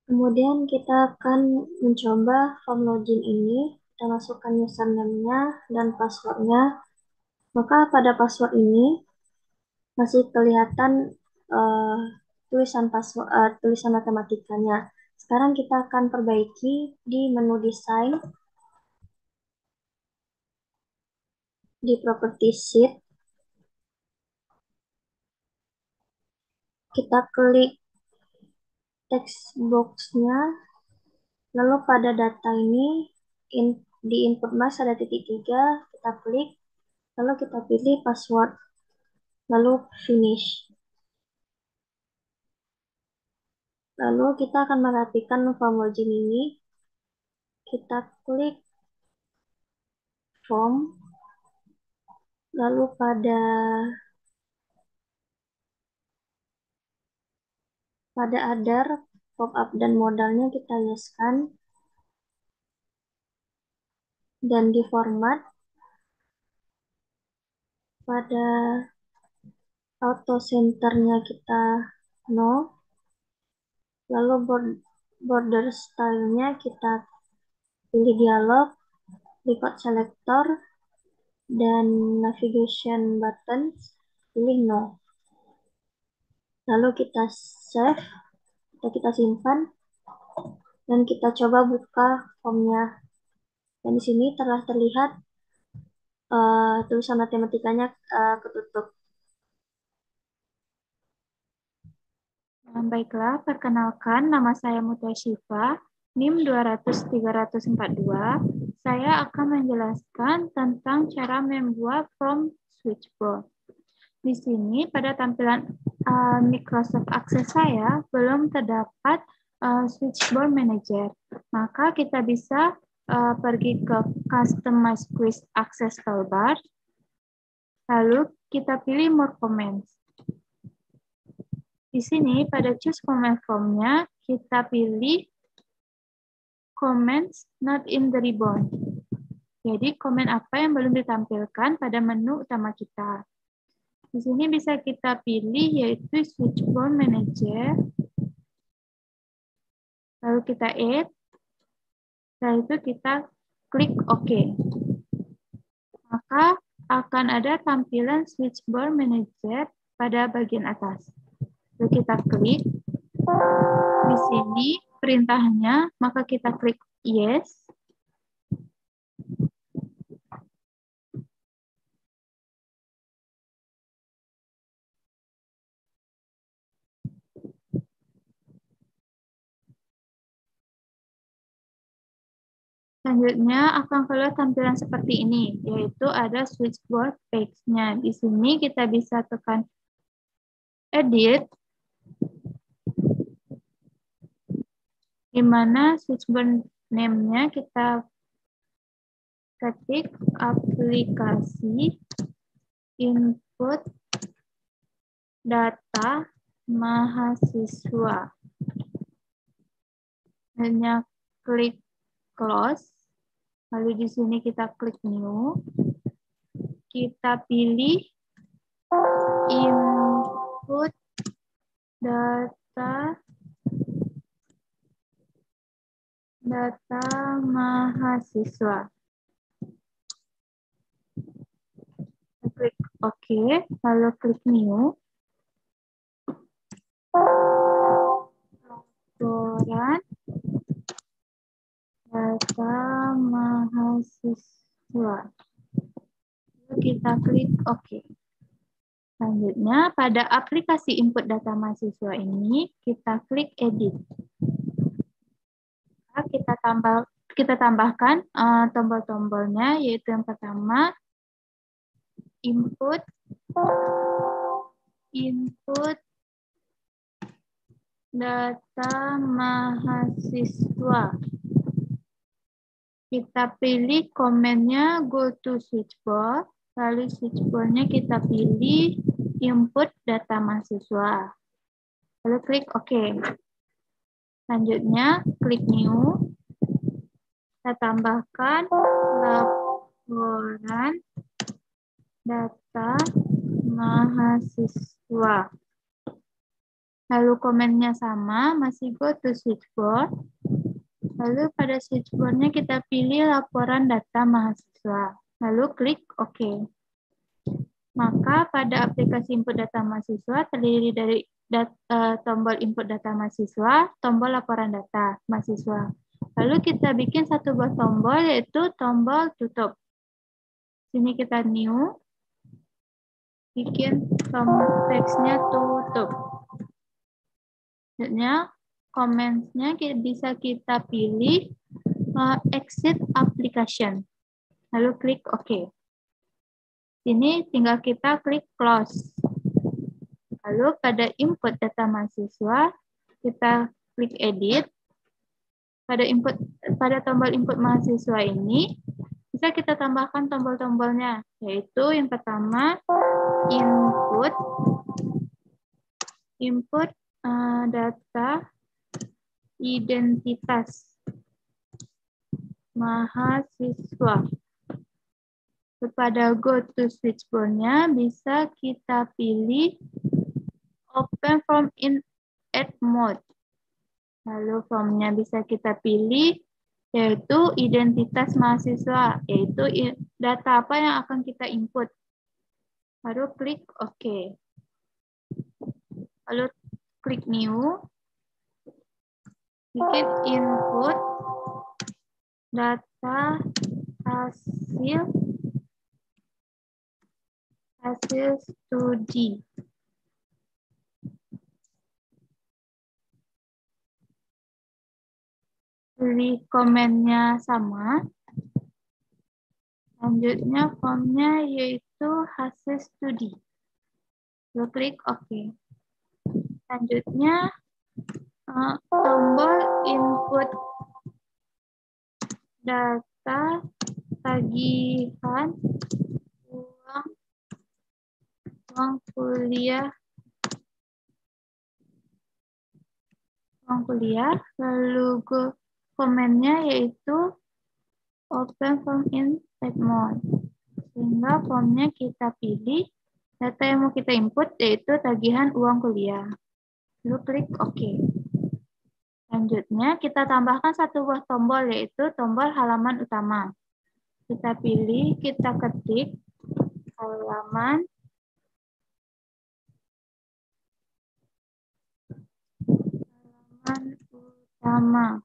Kemudian kita akan mencoba form login ini. Kita masukkan username-nya dan password-nya. Maka pada password ini masih kelihatan tulisan matematikanya. Sekarang kita akan perbaiki di menu desain, di property sheet. Kita klik text box-nya, lalu pada data ini di input mas ada titik 3, kita klik, lalu kita pilih password, lalu finish. Lalu kita akan merapikan form login ini. Kita klik form, lalu pada other, pop-up dan modalnya kita yeskan. Dan di format, pada auto centernya kita no. Lalu border style-nya kita pilih dialog, report selector, dan navigation buttons, pilih no. Lalu kita save, atau kita simpan, dan kita coba buka formnya. Dan di sini telah terlihat tulisan matematikanya ketutup. Baiklah, perkenalkan nama saya Mutia Syifa, NIM 200-342. Saya akan menjelaskan tentang cara membuat form switchboard. Di sini pada tampilan Microsoft Access saya belum terdapat switchboard manager. Maka kita bisa pergi ke Customize Quick Access Toolbar. Lalu kita pilih More Comments. Di sini pada choose comment formnya kita pilih comments not in the ribbon. Jadi komen apa yang belum ditampilkan pada menu utama kita. Di sini bisa kita pilih yaitu switchboard manager. Lalu kita add. Setelah itu kita klik OK. Maka akan ada tampilan switchboard manager pada bagian atas. Lalu kita klik di sini perintahnya, maka kita klik yes. Selanjutnya akan keluar tampilan seperti ini, yaitu ada switchboard page-nya. Di sini kita bisa tekan edit, di mana switchboard name-nya kita ketik aplikasi input data mahasiswa. Hanya klik close, lalu di sini kita klik new, kita pilih input data mahasiswa. Klik OK, lalu klik new. Laporan data mahasiswa. Lalu kita klik OK. Selanjutnya, pada aplikasi input data mahasiswa ini, kita klik edit. Kita tambahkan tombol-tombolnya, yaitu yang pertama, input data mahasiswa. Kita pilih komennya go to switchboard, lalu switchboardnya kita pilih input data mahasiswa. Lalu klik OK. Selanjutnya, klik new. Kita tambahkan laporan data mahasiswa. Lalu komennya sama, masih go to switchboard. Lalu pada switchboardnya kita pilih laporan data mahasiswa. Lalu klik OK. Maka pada aplikasi input data mahasiswa terdiri dari tombol input data mahasiswa, tombol laporan data mahasiswa. Lalu kita bikin satu buah tombol, yaitu tombol tutup. Sini kita new, bikin teksnya tutup. Selanjutnya, comments-nya bisa kita pilih exit application. Lalu klik OK. Sini tinggal kita klik close. Lalu pada input data mahasiswa, kita klik edit. Pada tombol input mahasiswa ini, bisa kita tambahkan tombol-tombolnya, yaitu yang pertama, input data identitas mahasiswa. Pada go to switchboard-nya bisa kita pilih open form in edit mode. Lalu formnya bisa kita pilih yaitu identitas mahasiswa, yaitu data apa yang akan kita input. Lalu klik OK. Lalu klik new. Bikin input data hasil studi. Pilih komennya sama. Selanjutnya formnya yaitu hasil studi. Lalu klik OK. Selanjutnya tombol input data tagihan uang kuliah, lalu komennya yaitu open form in edit mode. Sehingga formnya kita pilih data yang mau kita input yaitu tagihan uang kuliah. Lalu klik OK. Selanjutnya kita tambahkan satu buah tombol yaitu tombol halaman utama. Kita pilih, kita ketik halaman utama.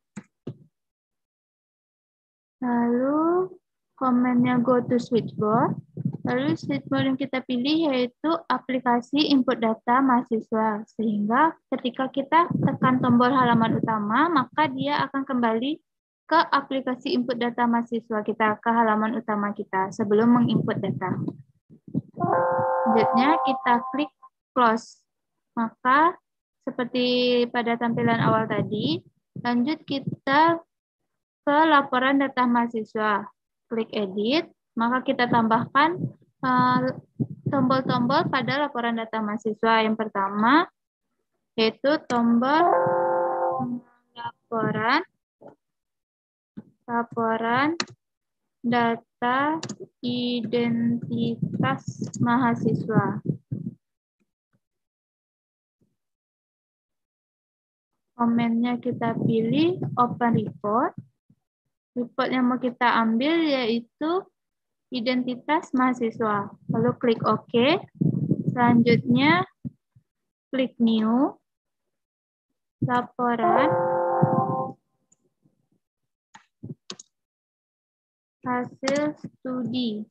Lalu komennya go to switchboard. Lalu switchboard yang kita pilih yaitu aplikasi input data mahasiswa. Sehingga ketika kita tekan tombol halaman utama, maka dia akan kembali ke aplikasi input data mahasiswa kita, ke halaman utama kita sebelum menginput data. Selanjutnya kita klik close. Maka seperti pada tampilan awal tadi, lanjut kita ke laporan data mahasiswa. Klik edit, maka kita tambahkan tombol-tombol pada laporan data mahasiswa. Yang pertama yaitu tombol laporan data identitas mahasiswa. Komennya kita pilih open report. Report yang mau kita ambil yaitu identitas mahasiswa. Lalu klik OK. Selanjutnya klik new. Laporan hasil studi.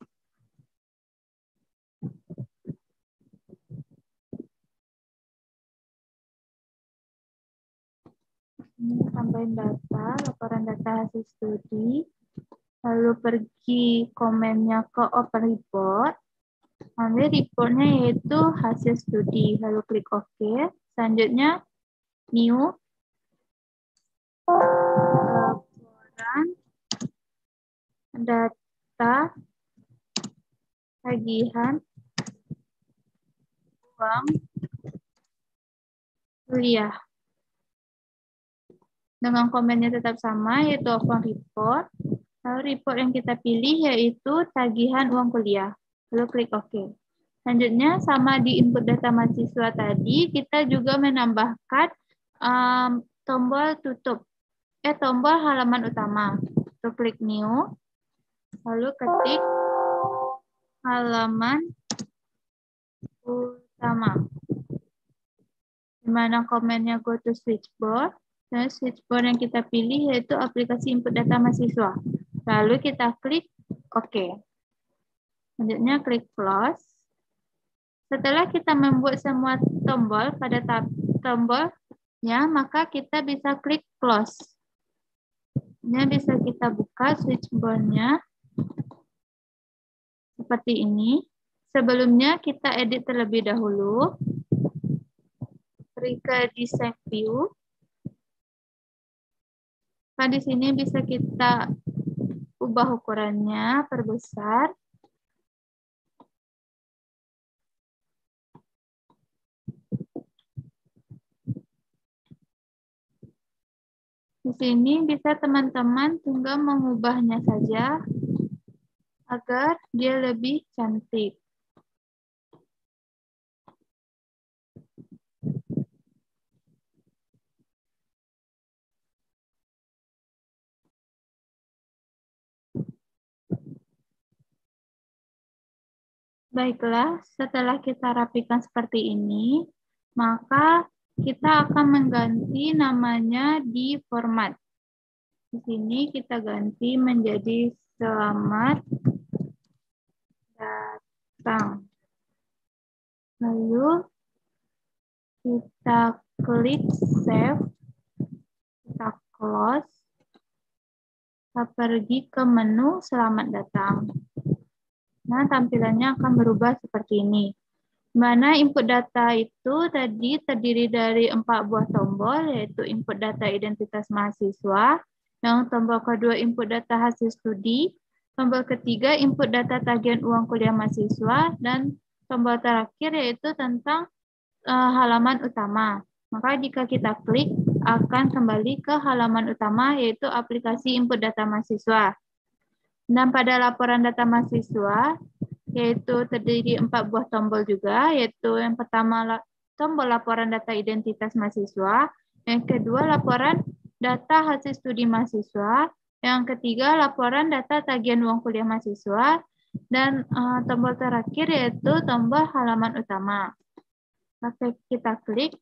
Ini tambahin data, laporan data hasil studi. Lalu pergi komennya ke open report. Ambil reportnya yaitu hasil studi. Lalu klik OK. Selanjutnya new. Laporan data tagihan uang kuliah. Dengan komennya tetap sama, yaitu open report. Lalu report yang kita pilih yaitu tagihan uang kuliah. Lalu klik OK. Selanjutnya, sama di input data mahasiswa tadi, kita juga menambahkan tombol tutup. Tombol halaman utama. Lalu klik new. Lalu ketik halaman utama. Di mana komennya go to switchboard. Dan switchboard yang kita pilih yaitu aplikasi input data mahasiswa. Lalu kita klik OK. Selanjutnya klik close. Setelah kita membuat semua tombol pada tombolnya, maka kita bisa klik close. Ini bisa kita buka switchboard-nya seperti ini. Sebelumnya kita edit terlebih dahulu. Pergi ke design view. Nah, di sini bisa kita ubah ukurannya, perbesar. Di sini bisa teman-teman tinggal mengubahnya saja agar dia lebih cantik. Baiklah, setelah kita rapikan seperti ini, maka kita akan mengganti namanya di format. Di sini kita ganti menjadi selamat datang. Lalu kita klik save, kita close, kita pergi ke menu selamat datang. Nah, tampilannya akan berubah seperti ini. Mana input data itu tadi terdiri dari 4 buah tombol, yaitu input data identitas mahasiswa, yang tombol kedua input data hasil studi, tombol ketiga input data tagihan uang kuliah mahasiswa, dan tombol terakhir yaitu tentang halaman utama. Maka jika kita klik, akan kembali ke halaman utama, yaitu aplikasi input data mahasiswa. Dan pada laporan data mahasiswa, yaitu terdiri 4 buah tombol juga, yaitu yang pertama tombol laporan data identitas mahasiswa, yang kedua laporan data hasil studi mahasiswa, yang ketiga laporan data tagihan uang kuliah mahasiswa, dan tombol terakhir yaitu tombol halaman utama. Maka kita klik,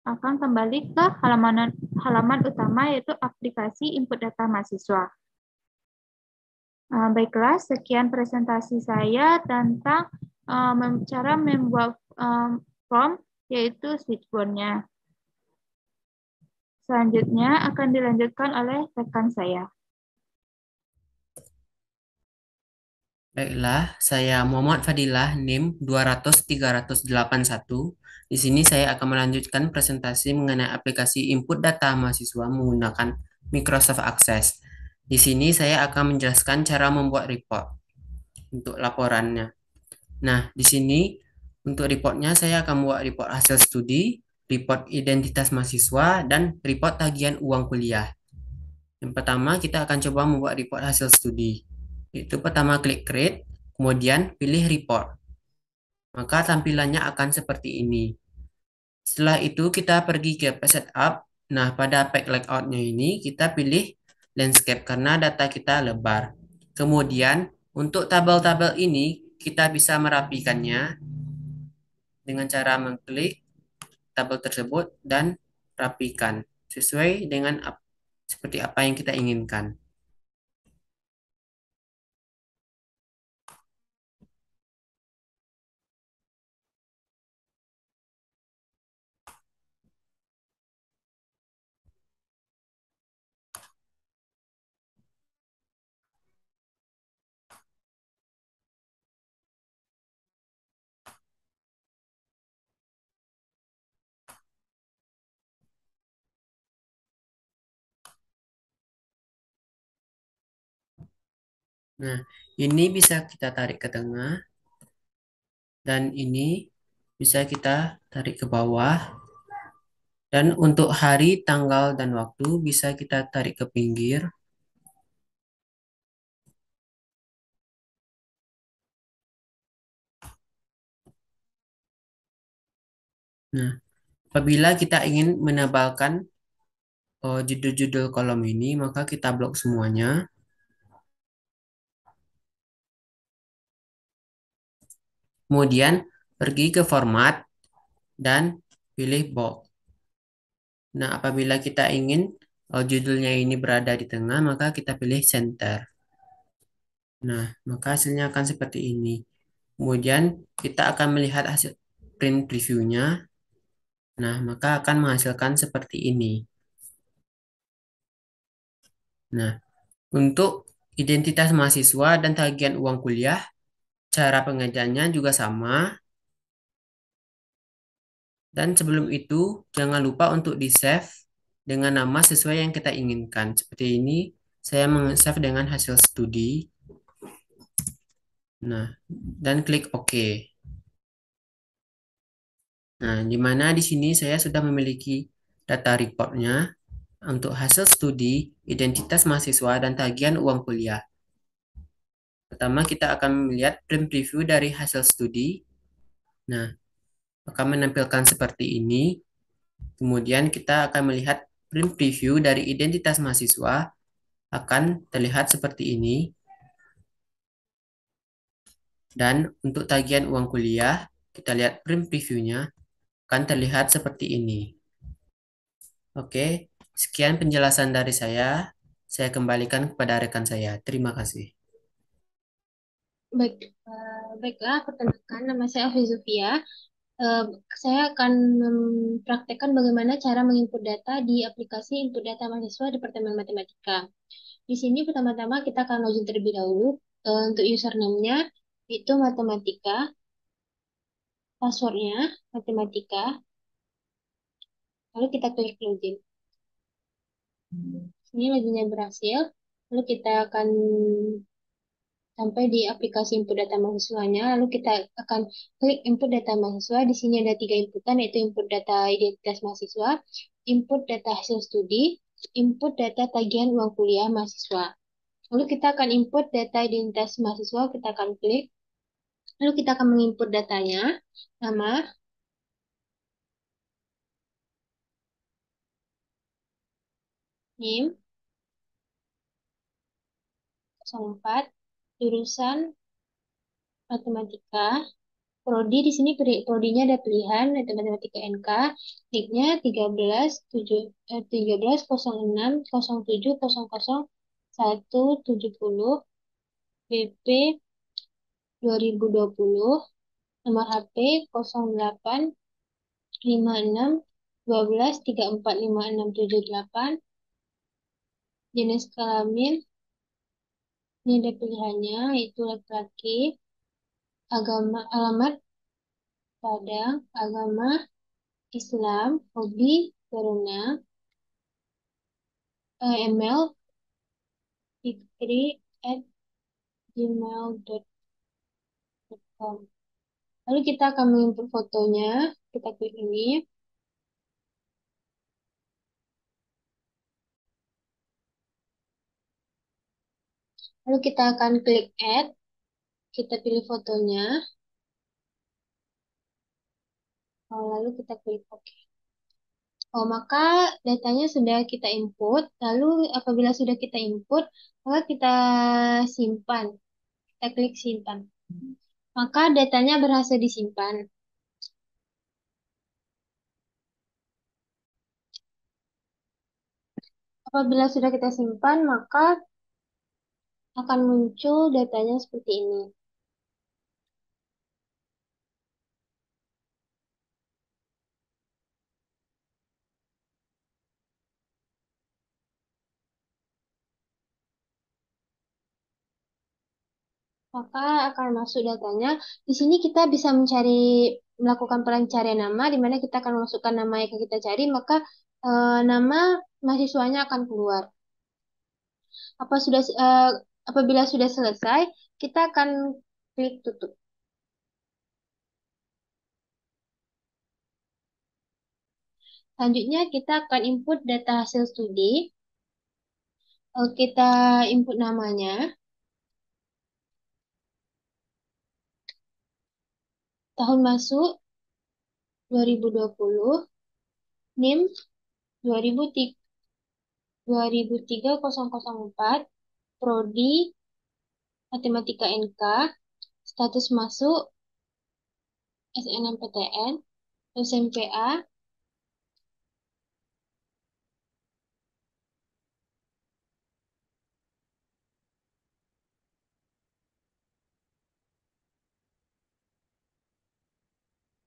akan kembali ke halaman utama, yaitu aplikasi input data mahasiswa. Baiklah, sekian presentasi saya tentang cara membuat form, yaitu switchboard-nya. Selanjutnya akan dilanjutkan oleh rekan saya. Baiklah, saya Muhammad Fadilah, NIM 200-381. Di sini saya akan melanjutkan presentasi mengenai aplikasi input data mahasiswa menggunakan Microsoft Access. Di sini saya akan menjelaskan cara membuat report untuk laporannya. Nah, di sini untuk reportnya saya akan membuat report hasil studi, report identitas mahasiswa, dan report tagihan uang kuliah. Yang pertama, kita akan coba membuat report hasil studi. Itu pertama klik create, kemudian pilih report. Maka tampilannya akan seperti ini. Setelah itu kita pergi ke setup. Nah, pada pack layoutnya ini kita pilih landscape karena data kita lebar. Kemudian untuk tabel-tabel ini kita bisa merapikannya dengan cara mengklik tabel tersebut dan rapikan sesuai dengan seperti apa yang kita inginkan. Nah, ini bisa kita tarik ke tengah dan ini bisa kita tarik ke bawah. Dan untuk hari, tanggal, dan waktu bisa kita tarik ke pinggir. Nah, apabila kita ingin menebalkan judul-judul kolom ini, maka kita blok semuanya. Kemudian pergi ke format dan pilih bold. Nah, apabila kita ingin judulnya ini berada di tengah, maka kita pilih center. Nah, maka hasilnya akan seperti ini. Kemudian kita akan melihat hasil print previewnya. Nah, maka akan menghasilkan seperti ini. Nah, untuk identitas mahasiswa dan tagihan uang kuliah, cara pengerjaannya juga sama. Dan sebelum itu, jangan lupa untuk di-save dengan nama sesuai yang kita inginkan. Seperti ini, saya meng-save dengan hasil studi. Nah, dan klik OK. Nah, di mana di sini saya sudah memiliki data reportnya untuk hasil studi, identitas mahasiswa, dan tagihan uang kuliah. Pertama, kita akan melihat print preview dari hasil studi. Nah, akan menampilkan seperti ini. Kemudian kita akan melihat print preview dari identitas mahasiswa akan terlihat seperti ini. Dan untuk tagihan uang kuliah, kita lihat print previewnya akan terlihat seperti ini. Oke, sekian penjelasan dari saya. Saya kembalikan kepada rekan saya. Terima kasih. Baik, baiklah, perkenalkan nama saya Alfi Zufia. Eh, saya akan mempraktekkan bagaimana cara menginput data di aplikasi input data mahasiswa Departemen Matematika. Di sini pertama-tama kita akan login terlebih dahulu. Untuk username-nya itu matematika, passwordnya matematika, lalu kita klik login. Ini loginnya berhasil, lalu kita akan sampai di aplikasi input data mahasiswanya, lalu kita akan klik input data mahasiswa. Di sini ada 3 inputan, yaitu input data identitas mahasiswa, input data hasil studi, input data tagihan uang kuliah mahasiswa. Lalu kita akan input data identitas mahasiswa, kita akan klik. Lalu kita akan menginput datanya, nama, NIM, 04, jurusan matematika, prodi. Di sini prodinya ada pilihan, ada matematika NK, NIK-nya 13060700 BP 2020, nomor HP 085612345678, jenis kelamin Ini ada pilihannya, yaitu laki-laki, agama, alamat Padang, agama Islam, hobi berenang, email fikri@gmail.com. Lalu kita akan menginput fotonya. Kita klik ini. Lalu kita akan klik add. Kita pilih fotonya. Lalu kita klik OK. Maka datanya sudah kita input. Lalu apabila sudah kita input, maka kita simpan. Kita klik simpan. Maka datanya berhasil disimpan. Apabila sudah kita simpan, maka akan muncul datanya seperti ini. Maka akan masuk datanya. Di sini kita bisa melakukan pencarian nama, di mana kita akan masukkan nama yang kita cari, maka nama mahasiswanya akan keluar. Apabila sudah selesai, kita akan klik tutup. Selanjutnya kita akan input data hasil studi. Kita input namanya, tahun masuk 2020, NIM 2003-004, Prodi Matematika NK, status masuk SNMPTN, SMPA,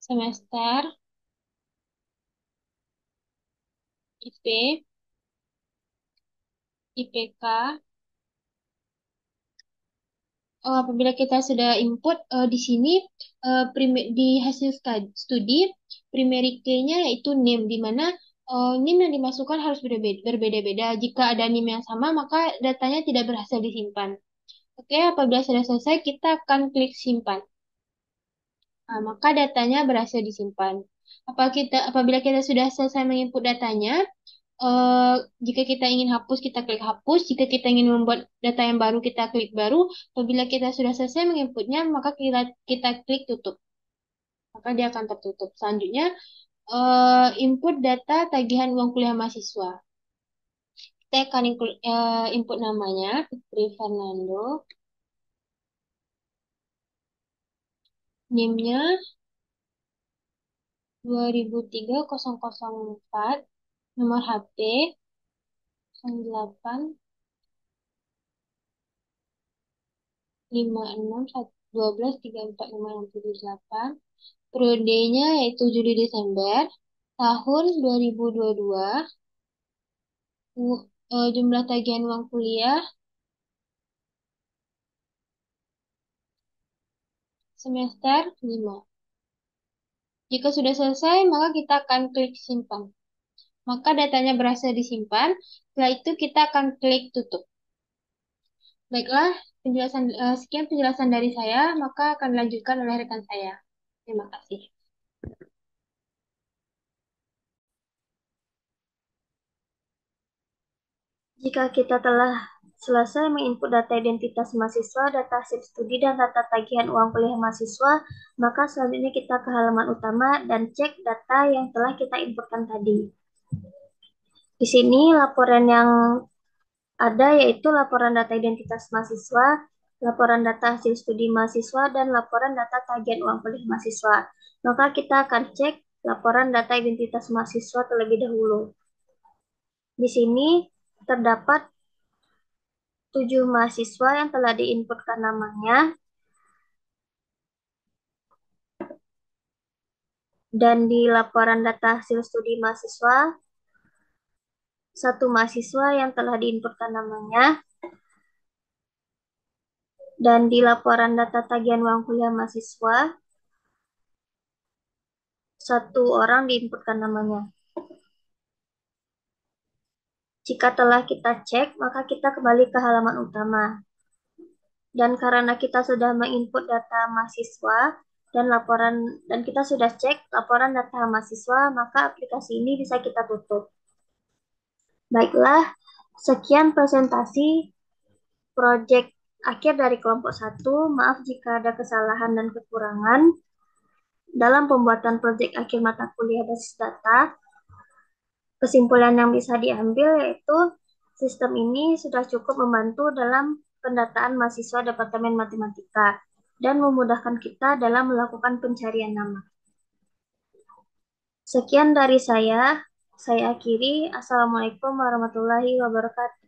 semester, IP, IPK. Apabila kita sudah input di sini di hasil studi primary key-nya yaitu name, di mana name yang dimasukkan harus berbeda-beda. Jika ada name yang sama, maka datanya tidak berhasil disimpan. Oke, apabila sudah selesai, kita akan klik simpan. Nah, maka datanya berhasil disimpan. Apabila kita sudah selesai menginput datanya, eh, jika kita ingin hapus, kita klik hapus. Jika kita ingin membuat data yang baru, kita klik baru. Apabila kita sudah selesai menginputnya, maka kita klik tutup. Maka dia akan tertutup. Selanjutnya, input data tagihan uang kuliah mahasiswa. Kita akan input namanya, Fitri Fernando. NIM-nya 2003-004, nomor HP 08 56 12 34 568. Periodenya yaitu Juli Desember tahun 2022. Jumlah tagihan uang kuliah semester 5. Jika sudah selesai, maka kita akan klik simpan. Maka datanya berhasil disimpan. Setelah itu kita akan klik tutup. Baiklah, sekian penjelasan dari saya, maka akan dilanjutkan oleh rekan saya. Terima kasih. Jika kita telah selesai menginput data identitas mahasiswa, data hasil studi, dan data tagihan uang kuliah mahasiswa, maka selanjutnya kita ke halaman utama dan cek data yang telah kita inputkan tadi. Di sini laporan yang ada yaitu laporan data identitas mahasiswa, laporan data hasil studi mahasiswa, dan laporan data tagihan uang kuliah mahasiswa. Maka kita akan cek laporan data identitas mahasiswa terlebih dahulu. Di sini terdapat 7 mahasiswa yang telah diinputkan namanya, dan di laporan data hasil studi mahasiswa, 1 mahasiswa yang telah diinputkan namanya, Dan di laporan data tagihan uang kuliah mahasiswa, satu orang diinputkan namanya. Jika telah kita cek, maka kita kembali ke halaman utama. Dan karena kita sudah menginput data mahasiswa dan kita sudah cek laporan data mahasiswa, maka aplikasi ini bisa kita tutup. Baiklah, sekian presentasi proyek akhir dari kelompok 1. Maaf jika ada kesalahan dan kekurangan dalam pembuatan proyek akhir mata kuliah basis data. Kesimpulan yang bisa diambil yaitu sistem ini sudah cukup membantu dalam pendataan mahasiswa Departemen Matematika dan memudahkan kita dalam melakukan pencarian nama. Sekian dari saya akhiri. Assalamualaikum warahmatullahi wabarakatuh.